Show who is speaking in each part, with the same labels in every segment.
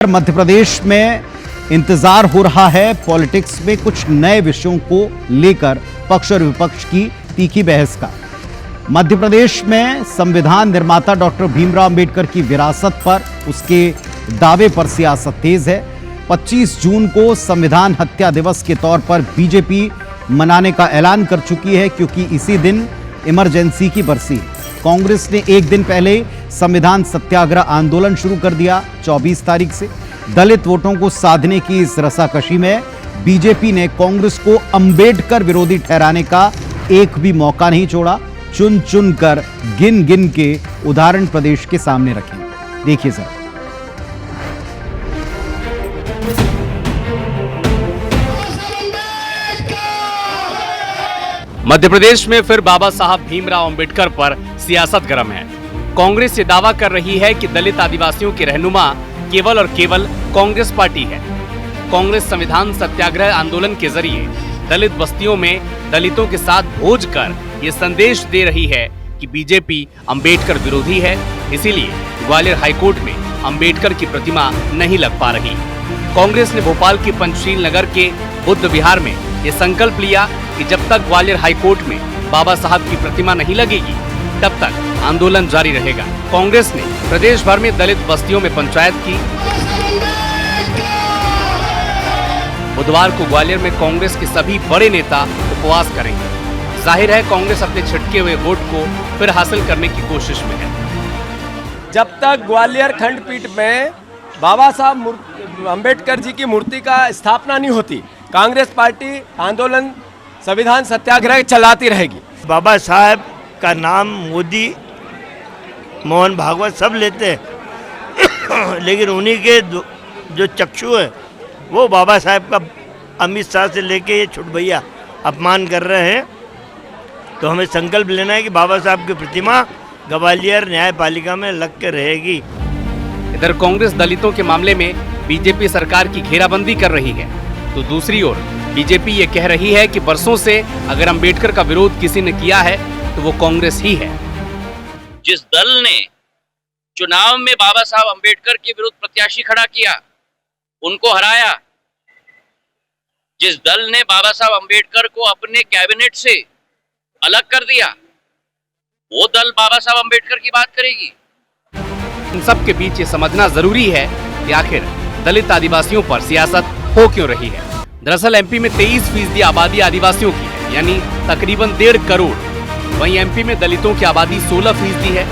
Speaker 1: मध्य प्रदेश में इंतजार हो रहा है। पॉलिटिक्स में कुछ नए विषयों को लेकर पक्ष और विपक्ष की तीखी बहस का। मध्य प्रदेश में संविधान निर्माता डॉक्टर भीमराव अंबेडकर की विरासत पर, उसके दावे पर सियासत तेज है। 25 जून को संविधान हत्या दिवस के तौर पर बीजेपी मनाने का ऐलान कर चुकी है, क्योंकि इसी दिन इमरजेंसी की बरसी है। कांग्रेस ने एक दिन पहले संविधान सत्याग्रह आंदोलन शुरू कर दिया। 24 तारीख से दलित वोटों को साधने की इस रसाकशी में बीजेपी ने कांग्रेस को अंबेडकर विरोधी ठहराने का एक भी मौका नहीं छोड़ा। चुन चुन कर, गिन गिन के उदाहरण प्रदेश के सामने रखे। देखिए सर।
Speaker 2: मध्य प्रदेश में फिर बाबा साहब भीमराव अंबेडकर पर सियासत गर्म है। कांग्रेस ये दावा कर रही है कि दलित आदिवासियों के रहनुमा केवल और केवल कांग्रेस पार्टी है। कांग्रेस संविधान सत्याग्रह आंदोलन के जरिए दलित बस्तियों में दलितों के साथ भोज कर ये संदेश दे रही है कि बीजेपी अंबेडकर विरोधी है, इसीलिए ग्वालियर हाईकोर्ट में अंबेडकर की प्रतिमा नहीं लग पा रही। कांग्रेस ने भोपाल के पंचशील नगर के बुद्ध विहार में ये संकल्प लिया कि जब तक ग्वालियर हाईकोर्ट में बाबा साहब की प्रतिमा नहीं लगेगी, तब तक आंदोलन जारी रहेगा। कांग्रेस ने प्रदेश भर में दलित बस्तियों में पंचायत की। बुधवार को ग्वालियर में कांग्रेस के सभी बड़े नेता उपवास करेंगे। जाहिर है कांग्रेस अपने छिटके हुए वोट को फिर हासिल करने की कोशिश में है।
Speaker 3: जब तक ग्वालियर खंडपीठ में बाबा साहब अंबेडकर जी की मूर्ति का स्थापना नहीं होती, कांग्रेस पार्टी आंदोलन संविधान सत्याग्रह चलाती रहेगी।
Speaker 4: बाबा साहब का नाम मोदी, मोहन भागवत सब लेते हैं लेकिन उन्हीं के जो चक्षु है वो बाबा साहब का अमित शाह से लेके ये छुटभैया अपमान कर रहे हैं। तो हमें संकल्प लेना है कि बाबा साहब की प्रतिमा ग्वालियर न्यायपालिका में लग के रहेगी।
Speaker 2: इधर कांग्रेस दलितों के मामले में बीजेपी सरकार की घेराबंदी कर रही है, तो दूसरी ओर बीजेपी ये कह रही है कि बरसों से अगर अंबेडकर का विरोध किसी ने किया है तो वो कांग्रेस ही है।
Speaker 5: जिस दल ने चुनाव में बाबा साहब अंबेडकर के विरुद्ध प्रत्याशी खड़ा किया, उनको हराया, जिस दल ने बाबा साहब अंबेडकर को अपने कैबिनेट से अलग कर दिया, वो दल बाबा साहब अंबेडकर की बात करेगी।
Speaker 2: इन सब के बीच ये समझना जरूरी है कि आखिर दलित आदिवासियों पर सियासत हो क्यों रही है। दरअसल एमपी में 23% आबादी आदिवासियों की है, यानी तकरीबन 1.5 करोड़। वहीं एमपी में दलितों की आबादी 16% है।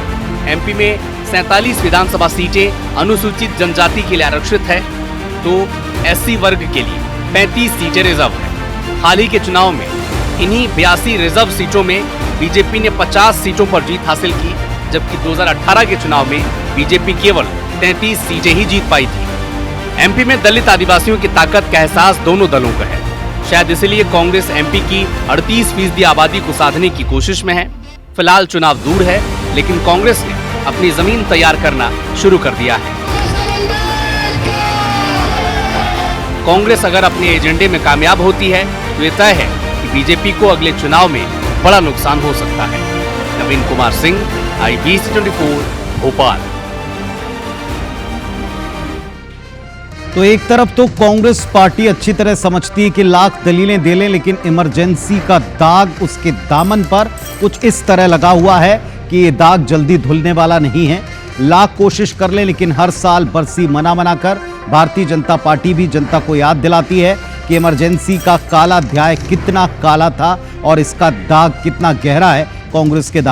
Speaker 2: एमपी में 47 विधानसभा सीटें अनुसूचित जनजाति के लिए आरक्षित है, तो एससी वर्ग के लिए 35 सीटें रिजर्व है। हाल ही के चुनाव में इन्हीं 82 रिजर्व सीटों में बीजेपी ने 50 सीटों पर जीत हासिल की, जबकि 2018 के चुनाव में बीजेपी केवल 33 सीटें ही जीत पाई थी। एमपी में दलित आदिवासियों की ताकत का एहसास दोनों दलों का है। शायद इसलिए कांग्रेस एमपी की 38% आबादी को साधने की कोशिश में है। फिलहाल चुनाव दूर है, लेकिन कांग्रेस ने अपनी जमीन तैयार करना शुरू कर दिया है। कांग्रेस अगर अपने एजेंडे में कामयाब होती है तो ये तय है कि बीजेपी को अगले चुनाव में बड़ा नुकसान हो सकता है। नवीन कुमार सिंह, IBC24, भोपाल।
Speaker 1: तो एक तरफ तो कांग्रेस पार्टी अच्छी तरह समझती है कि लाख दलीलें दे लें, लेकिन इमरजेंसी का दाग उसके दामन पर कुछ इस तरह लगा हुआ है कि ये दाग जल्दी धुलने वाला नहीं है। लाख कोशिश कर लें, लेकिन हर साल बरसी मना कर भारतीय जनता पार्टी भी जनता को याद दिलाती है कि इमरजेंसी का काला अध्याय कितना काला था और इसका दाग कितना गहरा है कांग्रेस के दामन।